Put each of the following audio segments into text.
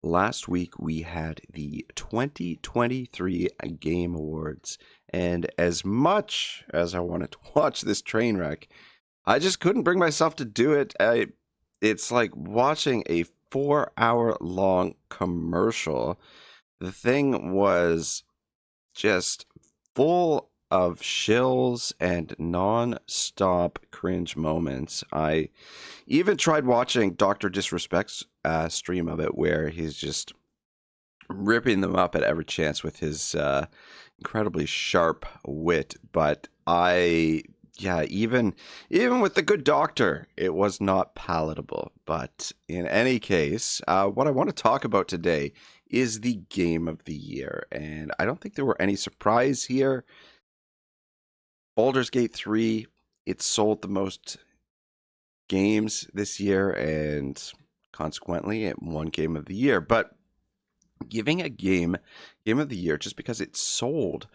Last week we had the 2023 Game Awards, and as much as I wanted to watch this train wreck, I just couldn't bring myself to do it. It's like watching a 4 hour long commercial. The thing was just full of shills and non-stop cringe moments. I even tried watching Dr. Disrespect's stream of it, where he's just ripping them up at every chance with his incredibly sharp wit. But even with the good doctor, it was not palatable. But in any case, what I want to talk about today is the game of the year, and I don't think there were any surprise here. Baldur's Gate 3, it sold the most games this year, and consequently, it won Game of the Year. But giving a game of the year just because it sold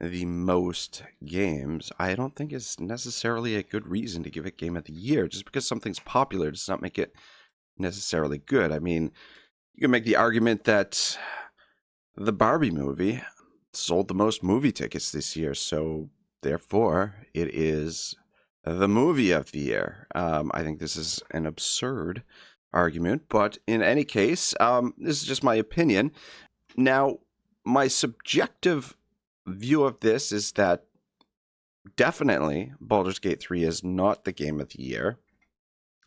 the most games, I don't think is necessarily a good reason to give it Game of the Year. Just because something's popular does not make it necessarily good. I mean, you can make the argument that the Barbie movie sold the most movie tickets this year, so therefore it is the movie of the year. I think this is an absurd argument, but in any case, this is just my opinion. Now, my subjective view of this is that definitely Baldur's Gate 3 is not the game of the year.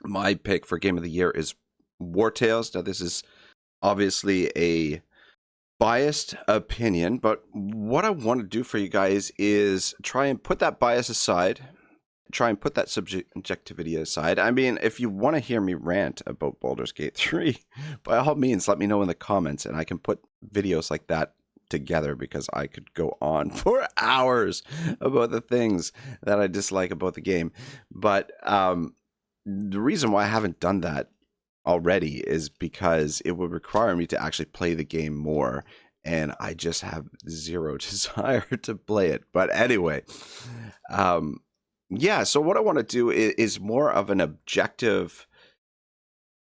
My pick for game of the year is Wartales. Now, this is obviously a biased opinion, but what I want to do for you guys is try and put that bias aside, try and put that subjectivity aside. I mean, if you want to hear me rant about Baldur's Gate 3, by all means, let me know in the comments, and I can put videos like that together, because I could go on for hours about the things that I dislike about the game. But the reason why I haven't done that already is because it would require me to actually play the game more, and I just have zero desire to play it. But anyway, so what I want to do is more of an objective,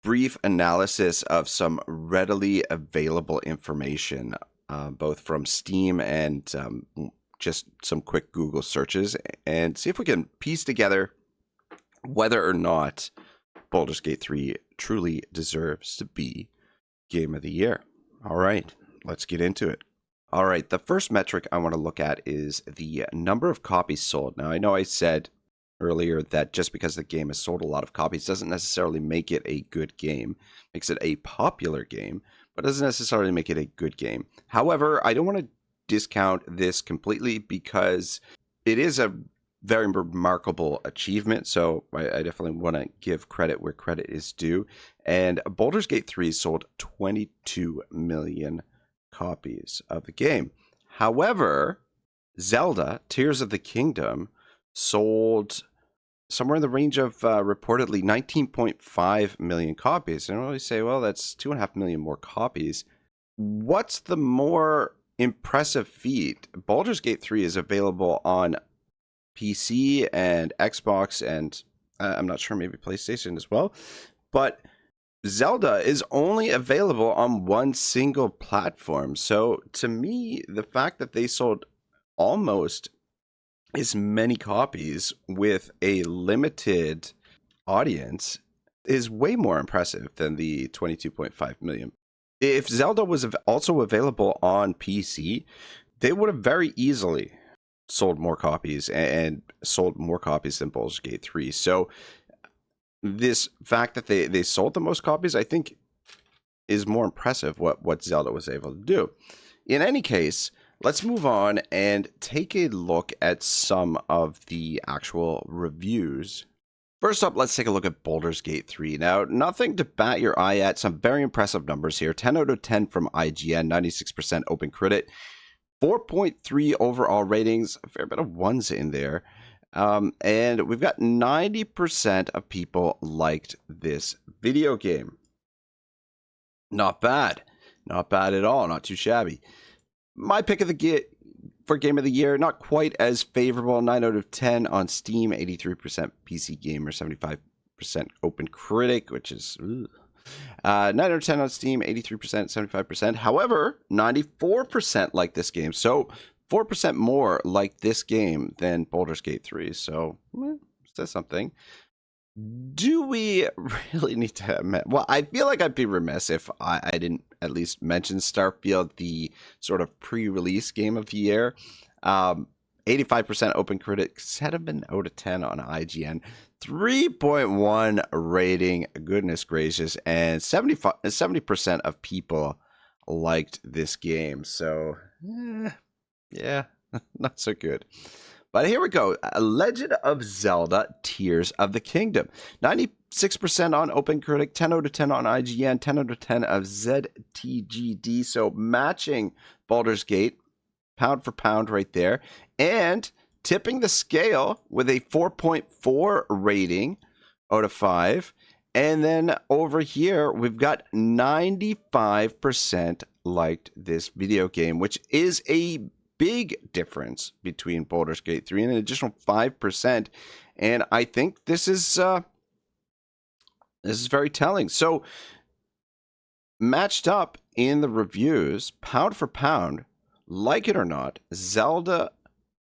brief analysis of some readily available information, both from Steam and just some quick Google searches, and see if we can piece together whether or not Baldur's Gate 3 truly deserves to be Game of the Year. All right, let's get into it. All right, the first metric I want to look at is the number of copies sold. Now, I know I said earlier that just because the game has sold a lot of copies doesn't necessarily make it a good game. It makes it a popular game, but doesn't necessarily make it a good game. However, I don't want to discount this completely, because it is a very remarkable achievement, so I definitely want to give credit where credit is due. And Baldur's Gate 3 sold 22 million copies of the game. However, Zelda Tears of the Kingdom sold somewhere in the range of reportedly 19.5 million copies. And I always say, well, that's 2.5 million more copies. What's the more impressive feat? Baldur's Gate 3 is available on PC and Xbox, and I'm not sure, maybe PlayStation as well. But Zelda is only available on one single platform. So to me, the fact that they sold almost as many copies with a limited audience is way more impressive than the 22.5 million. If Zelda was also available on PC, they would have very easily sold more copies, and sold more copies than Baldur's Gate 3. So this fact that they sold the most copies, I think, is more impressive what Zelda was able to do. In any case, let's move on and take a look at some of the actual reviews. First up, let's take a look at Baldur's Gate 3. Now, nothing to bat your eye at. Some very impressive numbers here. 10 out of 10 from IGN, 96% open critic, 4.3 overall ratings, a fair bit of ones in there. And we've got 90% of people liked this video game. Not bad. Not bad at all. Not too shabby. My pick of the for Game of the Year, not quite as favorable. 9 out of 10 on Steam, 83% PC Gamer, 75% Open Critic, which is... 9 out of 10 on Steam, 83%, 75%. However, 94% like this game. So 4% more like this game than Baldur's Gate 3. So, says something. Do we really need to admit? Well, I feel like I'd be remiss if I didn't at least mention Starfield, the sort of pre-release game of the year. 85% open critic, 7 out of 10 on IGN, 3.1 rating, goodness gracious, and 70% of people liked this game. So, yeah, not so good. But here we go. Legend of Zelda, Tears of the Kingdom. 96% on OpenCritic, 10 out of 10 on IGN, 10 out of 10 of ZTGD. So matching Baldur's Gate, pound for pound right there. And tipping the scale with a 4.4 rating out of 5. And then over here, we've got 95% liked this video game, which is a big difference between Baldur's Gate 3 and an additional 5%. And I think this is very telling. So matched up in the reviews, pound for pound, like it or not, Zelda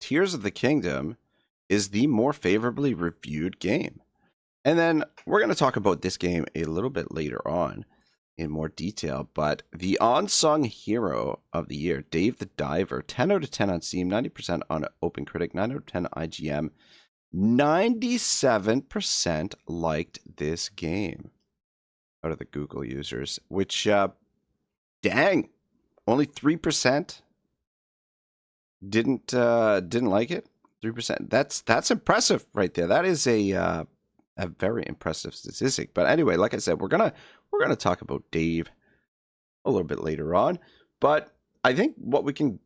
Tears of the Kingdom is the more favorably reviewed game. And then we're going to talk about this game a little bit later on in more detail, but the unsung hero of the year, Dave the Diver, 10 out of 10 on Steam, 90% on OpenCritic, 9 out of 10 IGN, 97% liked this game out of the Google users, which, dang, only 3% didn't like it. 3%. That's impressive right there. That is a very impressive statistic. But anyway, like I said, we're gonna talk about Dave a little bit later on. But I think what we can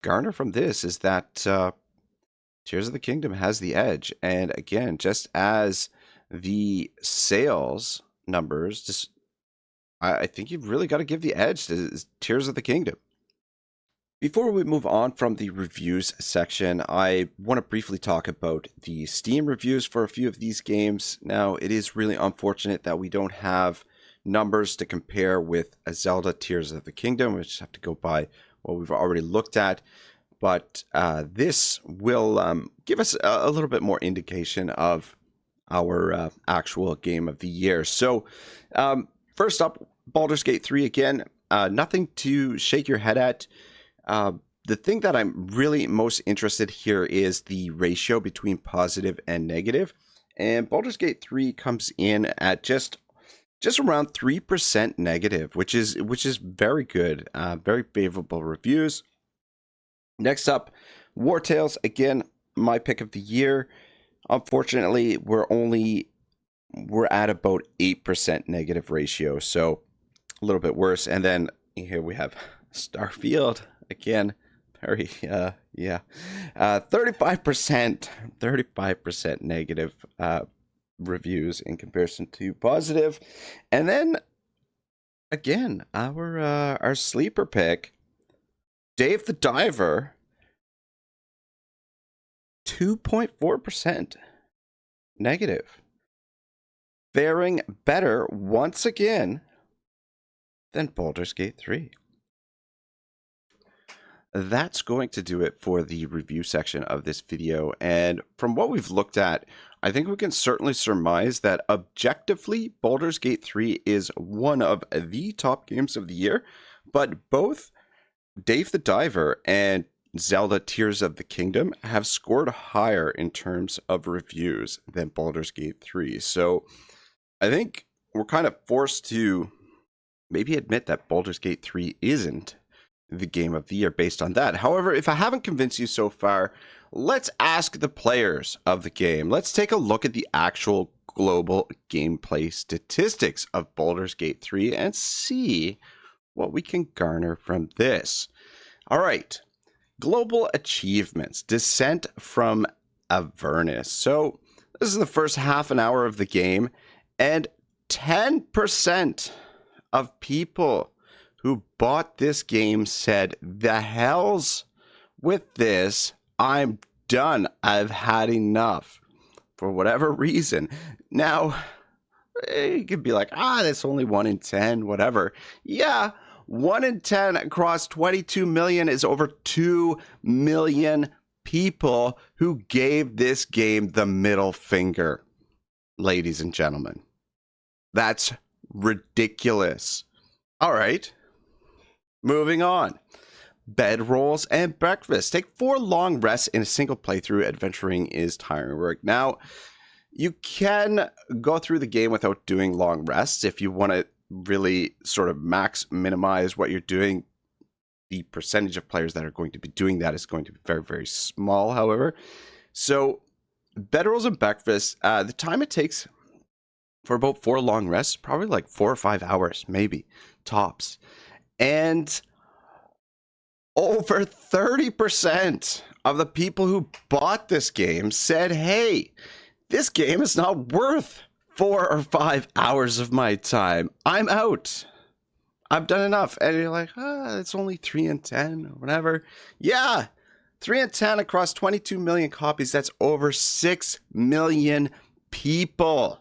garner from this is that Tears of the Kingdom has the edge. And again, just as the sales numbers, I think you've really got to give the edge to Tears of the Kingdom. Before we move on from the reviews section, I want to briefly talk about the Steam reviews for a few of these games. Now, it is really unfortunate that we don't have numbers to compare with Zelda Tears of the Kingdom. We just have to go by what we've already looked at. But this will give us a little bit more indication of our actual game of the year. So, first up, Baldur's Gate 3 again. Nothing to shake your head at. The thing that I'm really most interested here is the ratio between positive and negative. And Baldur's Gate 3 comes in at just around 3% negative, which is very good. Very favorable reviews. Next up, Wartales, again, my pick of the year. Unfortunately, we're at about 8% negative ratio, so a little bit worse. And then here we have Starfield. Again, very, 35% negative reviews in comparison to positive. And then, again, our sleeper pick, Dave the Diver, 2.4% negative. Faring better, once again, than Baldur's Gate 3. That's going to do it for the review section of this video. And from what we've looked at, I think we can certainly surmise that objectively, Baldur's Gate 3 is one of the top games of the year. But both Dave the Diver and Zelda Tears of the Kingdom have scored higher in terms of reviews than Baldur's Gate 3. So I think we're kind of forced to maybe admit that Baldur's Gate 3 isn't the game of the year based on that. However, if I haven't convinced you so far, let's ask the players of the game. Let's take a look at the actual global gameplay statistics of Baldur's Gate 3 and see what we can garner from this. All right. Global achievements. Descent from Avernus. So this is the first half an hour of the game, and 10% of people who bought this game said, the hell's with this, I'm done, I've had enough, for whatever reason. Now, You could be like, that's only 1 in 10, whatever. Yeah, 1 in 10 across 22 million is over 2 million people who gave this game the middle finger, ladies and gentlemen. That's ridiculous. All right, moving on. Bedrolls and breakfast. Take 4 long rests in a single playthrough. Adventuring is tiring work. Now, you can go through the game without doing long rests if you want to really sort of minimize what you're doing. The percentage of players that are going to be doing that is going to be very, very small, however. So, bedrolls and breakfast, the time it takes for about 4 long rests, probably like 4 or 5 hours, maybe, tops. And over 30% of the people who bought this game said, hey, this game is not worth 4 or 5 hours of my time. I'm out. I've done enough. And you're like, it's only 3 in 10 or whatever. Yeah, 3 in 10 across 22 million copies. That's over 6 million people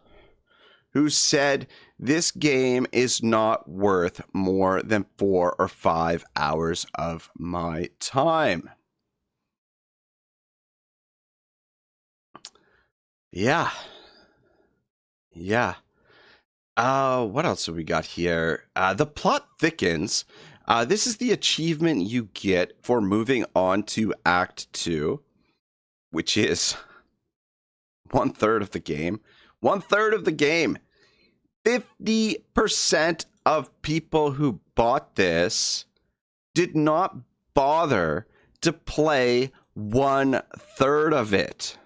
who said this game is not worth more than 4 or 5 hours of my time. Yeah. What else have we got here? The plot thickens. This is the achievement you get for moving on to Act 2, which is 1/3 of the game. 1/3 of the game. 50% of people who bought this did not bother to play 1/3 of it.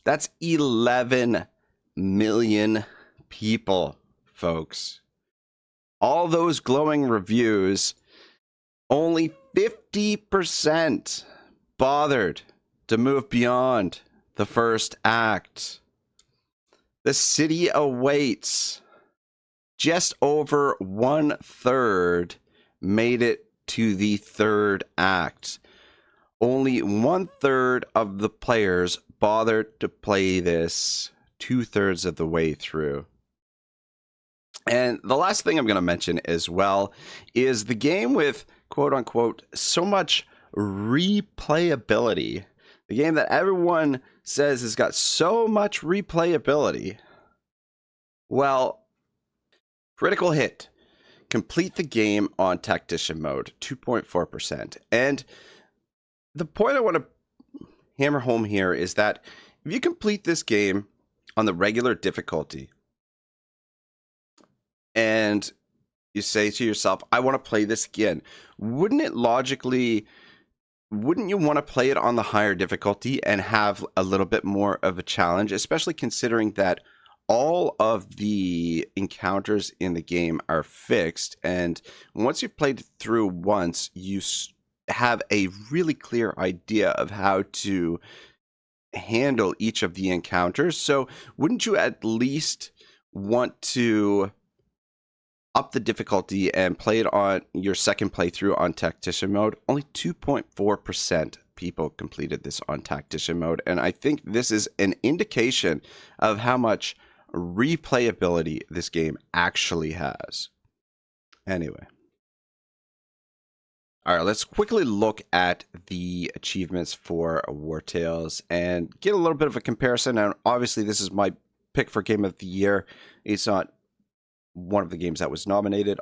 That's 11 million people, folks. All those glowing reviews, only 50% bothered to move beyond the first act. The city awaits. Just over 1/3 made it to the third act. Only 1/3 of the players bothered to play this 2/3 of the way through. And the last thing I'm going to mention as well is the game with, quote unquote, so much replayability. The game that everyone says has got so much replayability. Well, critical hit. Complete the game on tactician mode, 2.4%. And the point I want to hammer home here is that if you complete this game on the regular difficulty and you say to yourself, I want to play this again, wouldn't you want to play it on the higher difficulty and have a little bit more of a challenge, especially considering that all of the encounters in the game are fixed, and once you've played it through once, you have a really clear idea of how to handle each of the encounters. So wouldn't you at least want to up the difficulty and play it on your second playthrough on tactician mode? Only 2.4% people completed this on tactician mode, and I think this is an indication of how much replayability this game actually has. Anyway. All right, let's quickly look at the achievements for Wartales and get a little bit of a comparison. And obviously, this is my pick for Game of the Year. It's not one of the games that was nominated.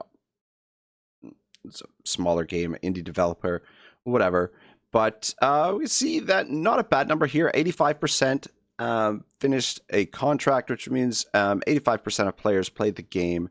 It's a smaller game, indie developer, whatever. But we see that not a bad number here. 85% finished a contract, which means 85% of players played the game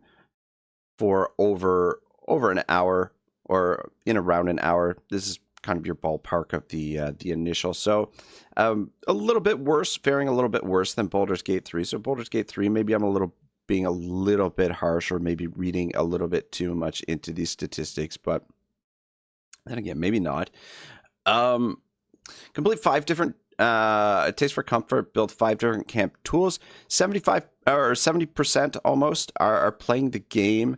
for over an hour, or in around an hour. This is kind of your ballpark of the initial. So a little bit worse, faring a little bit worse than Baldur's Gate 3. So Baldur's Gate 3, maybe I'm being a little bit harsh, or maybe reading a little bit too much into these statistics, but then again, maybe not. Complete 5 different Taste for Comfort, build 5 different camp tools. 70% almost are playing the game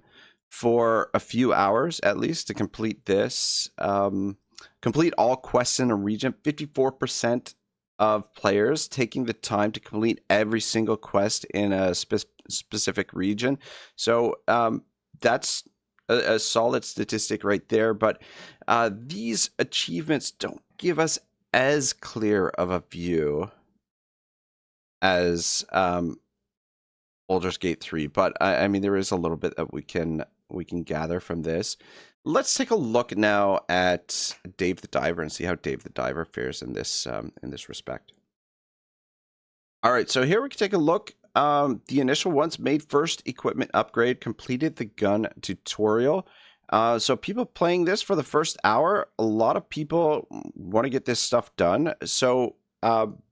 for a few hours at least to complete this. Complete all quests in a region. 54% of players taking the time to complete every single quest in a specific region. So that's a solid statistic right there. But these achievements don't give us as clear of a view as Baldur's Gate 3, but I mean there is a little bit that we can gather from this. Let's take a look now at Dave the Diver and see how Dave the Diver fares in this respect. All right, so here we can take a look. The initial ones: made first equipment upgrade, completed the gun tutorial. So people playing this for the first hour, a lot of people want to get this stuff done. So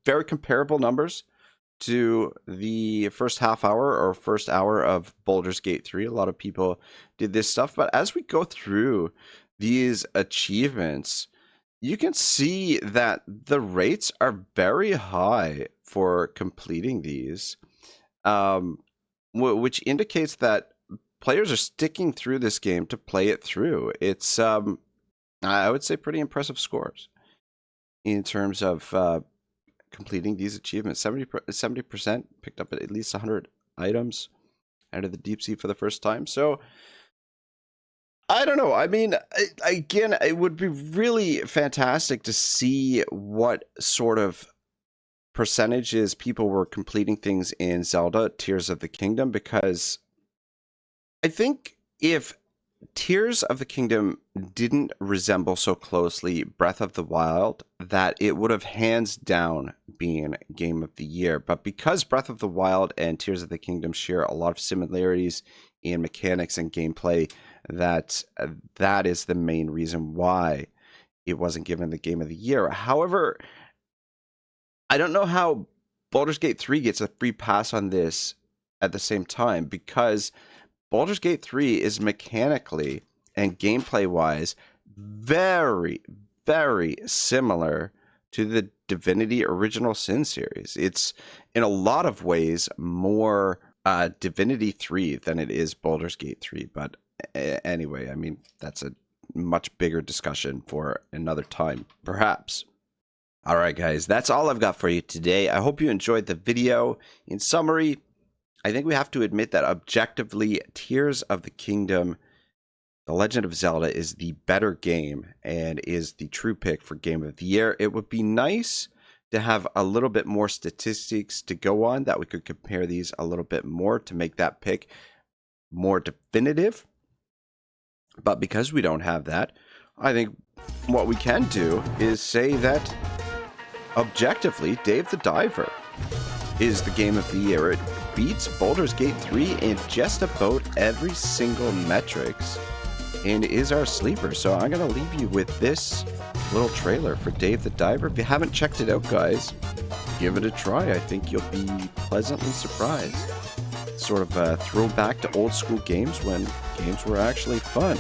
very comparable numbers to the first half hour or first hour of Baldur's Gate 3. A lot of people did this stuff, but as we go through these achievements, you can see that the rates are very high for completing these, which indicates that players are sticking through this game to play it through. It's, I would say, pretty impressive scores in terms of completing these achievements. 70% picked up at least 100 items out of the deep sea for the first time. So I don't know. I mean, again, it would be really fantastic to see what sort of percentages people were completing things in Zelda Tears of the Kingdom, because I think if Tears of the Kingdom didn't resemble so closely Breath of the Wild, that it would have hands down been Game of the Year. But because Breath of the Wild and Tears of the Kingdom share a lot of similarities in mechanics and gameplay, that is the main reason why it wasn't given the Game of the Year. However, I don't know how Baldur's Gate 3 gets a free pass on this at the same time, because Baldur's Gate 3 is mechanically and gameplay-wise very, very similar to the Divinity Original Sin series. It's in a lot of ways more Divinity 3 than it is Baldur's Gate 3. But anyway, I mean, that's a much bigger discussion for another time, perhaps. All right, guys, that's all I've got for you today. I hope you enjoyed the video. In summary, I think we have to admit that objectively, Tears of the Kingdom, The Legend of Zelda, is the better game and is the true pick for Game of the Year. It would be nice to have a little bit more statistics to go on, that we could compare these a little bit more to make that pick more definitive. But because we don't have that, I think what we can do is say that objectively, Dave the Diver is the Game of the Year. It beats Baldur's Gate 3 in just about every single metrics and is our sleeper. So I'm going to leave you with this little trailer for Dave the Diver. If you haven't checked it out, guys, give it a try. I think you'll be pleasantly surprised. Sort of a throwback to old school games when games were actually fun.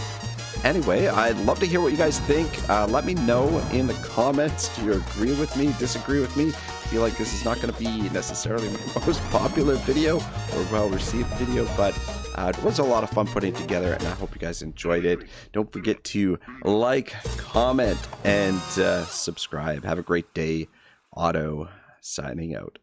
Anyway, I'd love to hear what you guys think. Let me know in the comments. Do you agree with me, disagree with me? Feel like this is not going to be necessarily my most popular video or well-received video, but it was a lot of fun putting it together, and I hope you guys enjoyed it. Don't forget to like, comment, and subscribe. Have a great day. Otto, signing out.